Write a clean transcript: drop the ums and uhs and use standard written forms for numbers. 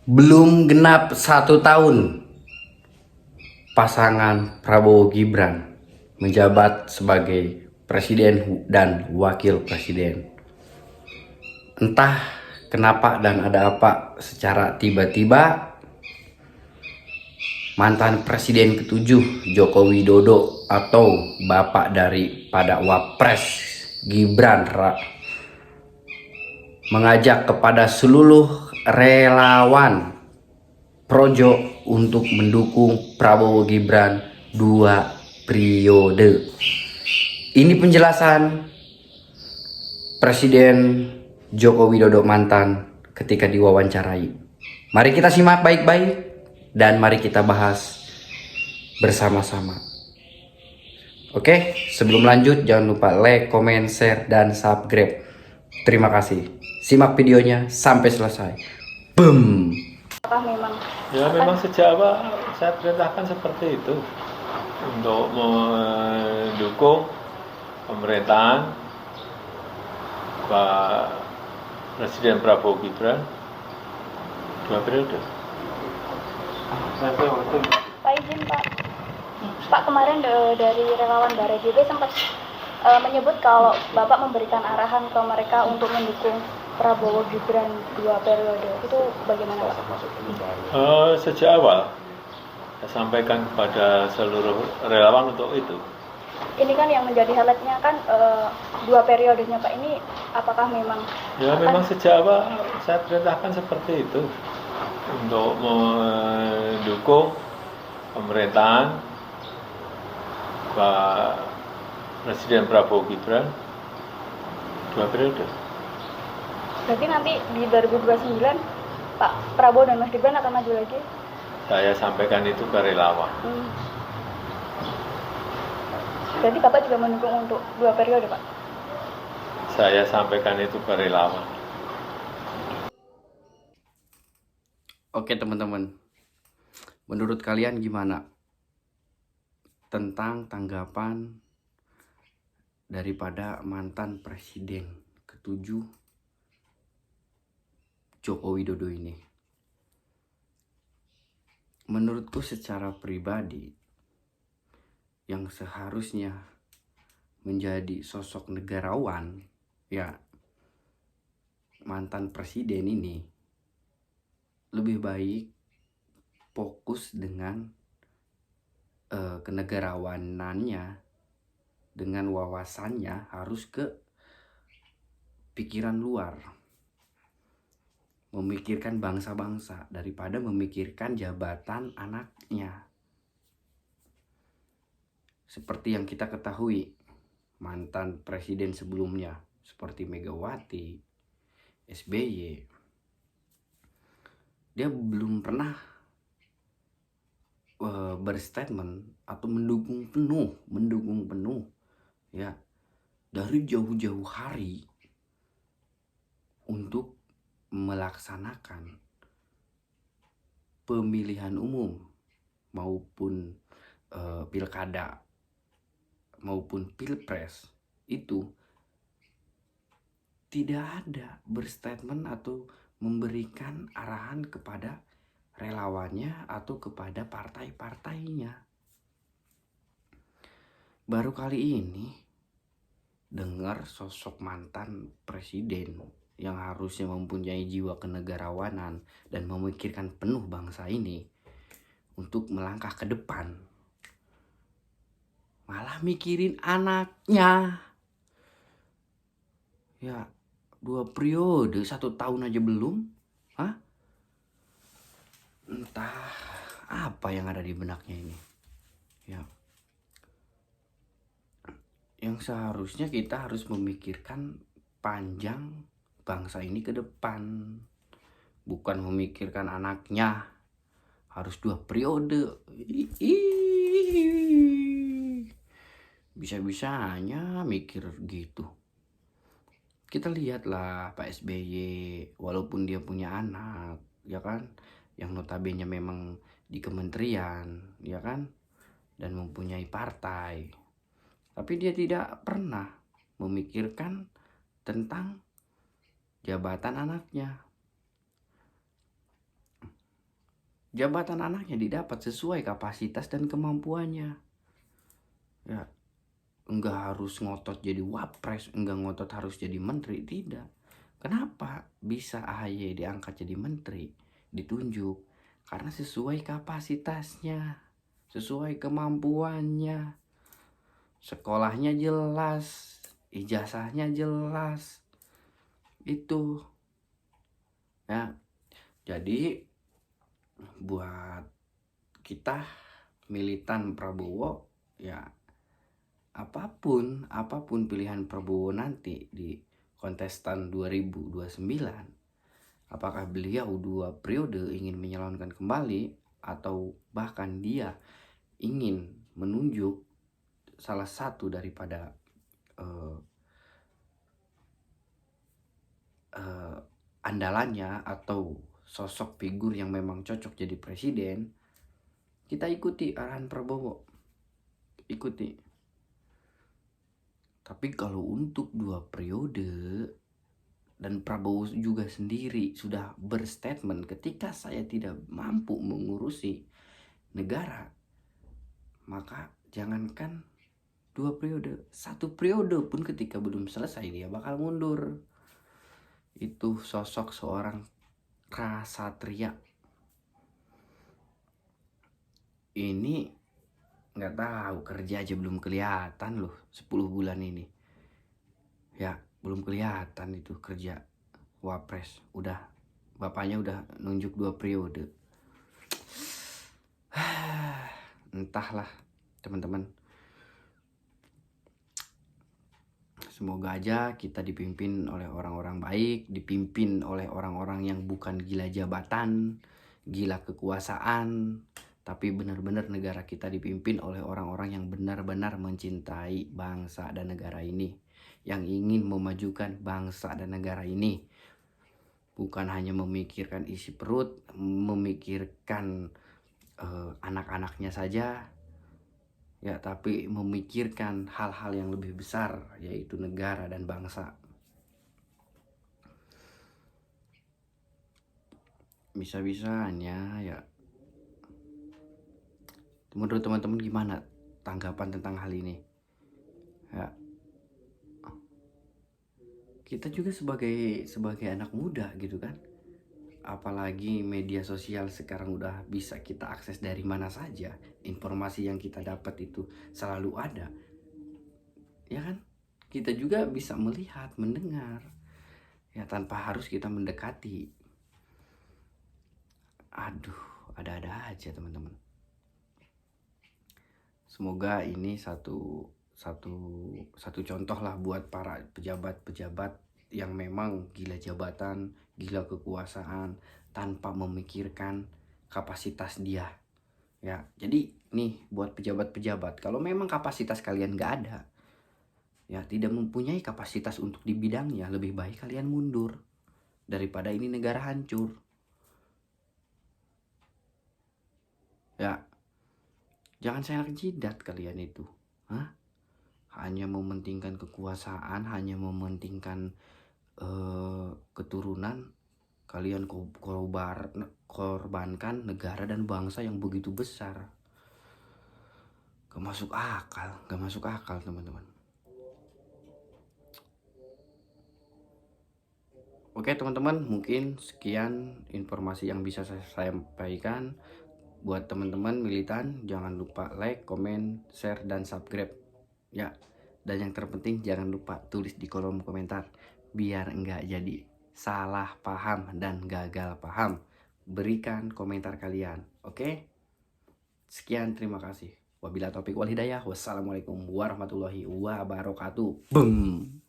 Belum genap 1 tahun pasangan Prabowo Gibran menjabat sebagai presiden dan wakil presiden. Entah kenapa dan ada apa secara tiba-tiba mantan presiden ke-7 Joko Widodo atau bapak daripada Wapres Gibran mengajak kepada seluruh relawan Projo untuk mendukung Prabowo Gibran 2 periode. Ini penjelasan Presiden Joko Widodo mantan ketika diwawancarai. Mari kita simak baik-baik dan mari kita bahas bersama-sama. Oke, sebelum lanjut jangan lupa like, comment, share, dan subscribe. Terima kasih. Simak videonya sampai selesai. Boom. Apakah memang memang sejak awal saya perintahkan seperti itu untuk mendukung pemerintahan Pak Presiden Prabowo Gibran 2 periode. Pak izin Pak kemarin dari relawan BareDB sempat menyebut kalau Bapak memberikan arahan ke mereka untuk mendukung Prabowo Gibran 2 periode. Itu bagaimana Pak? Sejak awal saya sampaikan kepada seluruh relawan untuk itu. Ini kan yang menjadi highlightnya kan 2 periodenya Pak, ini apakah memang memang sejak awal saya perintahkan seperti itu untuk mendukung pemerintahan Pak Presiden Prabowo Gibran 2 periode. berarti nanti di 2029 Pak Prabowo dan Mas Gibran akan maju lagi? Saya sampaikan itu ke relawan. Berarti Bapak juga mendukung untuk 2 periode Pak? Saya sampaikan itu ke relawan. Oke teman-teman, menurut kalian gimana tentang tanggapan daripada mantan presiden ke-7 Joko Widodo ini? Menurutku secara pribadi, yang seharusnya menjadi sosok negarawan, ya mantan presiden ini lebih baik fokus dengan kenegarawanannya, dengan wawasannya harus ke pikiran luar, memikirkan bangsa-bangsa daripada memikirkan jabatan anaknya. Seperti yang kita ketahui, mantan presiden sebelumnya seperti Megawati, SBY, dia belum pernah berstatement atau mendukung penuh ya dari jauh-jauh hari untuk melaksanakan pemilihan umum maupun pilkada maupun pilpres. Itu tidak ada berstatement atau memberikan arahan kepada relawannya atau kepada partai-partainya. Baru kali ini dengar sosok mantan presiden yang harusnya mempunyai jiwa kenegarawanan dan memikirkan penuh bangsa ini untuk melangkah ke depan, malah mikirin anaknya. Ya 2 periode 1 tahun aja belum. Entah apa yang ada di benaknya ini ya. Yang seharusnya kita harus memikirkan panjang bangsa ini ke depan, bukan memikirkan anaknya harus 2 periode. Bisa-bisanya mikir gitu. Kita lihatlah Pak SBY, walaupun dia punya anak, ya kan, yang notabene memang di kementerian, ya kan, dan mempunyai partai, tapi dia tidak pernah memikirkan tentang jabatan anaknya. jabatan anaknya didapat sesuai kapasitas dan kemampuannya. Ya, enggak harus ngotot jadi wapres, enggak ngotot harus jadi menteri, tidak. Kenapa bisa AHY diangkat jadi menteri, ditunjuk? Karena sesuai kapasitasnya, sesuai kemampuannya. Sekolahnya jelas, ijazahnya jelas. Itu. Ya. Jadi buat kita militan Prabowo, ya apapun pilihan Prabowo nanti di kontestan 2029, apakah beliau 2 periode ingin menyalonkan kembali atau bahkan dia ingin menunjuk salah satu daripada andalannya atau sosok figur yang memang cocok jadi presiden, kita ikuti arahan Prabowo, ikuti. Tapi kalau untuk 2 periode, dan Prabowo juga sendiri sudah berstatement, ketika saya tidak mampu mengurusi negara, maka jangankan 2 periode, 1 periode pun ketika belum selesai dia bakal mundur. Itu sosok seorang Ksatria. Ini nggak tahu, kerja aja belum kelihatan loh 10 bulan ini. Ya, belum kelihatan itu kerja wapres. Udah, bapaknya udah nunjuk 2 periode. Entahlah teman-teman. Semoga aja kita dipimpin oleh orang-orang baik, dipimpin oleh orang-orang yang bukan gila jabatan, gila kekuasaan, tapi benar-benar negara kita dipimpin oleh orang-orang yang benar-benar mencintai bangsa dan negara ini, yang ingin memajukan bangsa dan negara ini. Bukan hanya memikirkan isi perut, memikirkan anak-anaknya saja, ya, tapi memikirkan hal-hal yang lebih besar, yaitu negara dan bangsa. Bisa-bisanya ya, menurut teman-teman gimana tanggapan tentang hal ini? Ya, kita juga sebagai anak muda gitu kan, apalagi media sosial sekarang udah bisa kita akses dari mana saja. Informasi yang kita dapat itu selalu ada, ya kan? Kita juga bisa melihat, mendengar, ya, tanpa harus kita mendekati. Aduh, ada-ada aja teman-teman. Semoga ini satu contoh lah buat para pejabat-pejabat yang memang gila jabatan, gila kekuasaan, tanpa memikirkan kapasitas dia. Ya, jadi nih buat pejabat-pejabat, kalau memang kapasitas kalian gak ada, ya tidak mempunyai kapasitas untuk di bidangnya, lebih baik kalian mundur daripada ini negara hancur. Ya, jangan seenak jidat kalian itu. Hah? Hanya mementingkan kekuasaan, hanya mementingkan keturunan, kalian korbankan negara dan bangsa yang begitu besar. Gak masuk akal teman-teman. Oke teman-teman, mungkin sekian informasi yang bisa saya sampaikan. Buat teman-teman militan, jangan lupa like, komen, share, dan subscribe. Ya, dan yang terpenting jangan lupa tulis di kolom komentar, biar enggak jadi salah paham dan gagal paham. Berikan komentar kalian, oke? Sekian, terima kasih. Wabillahi taufiq wal hidayah. Wassalamualaikum warahmatullahi wabarakatuh. Boom.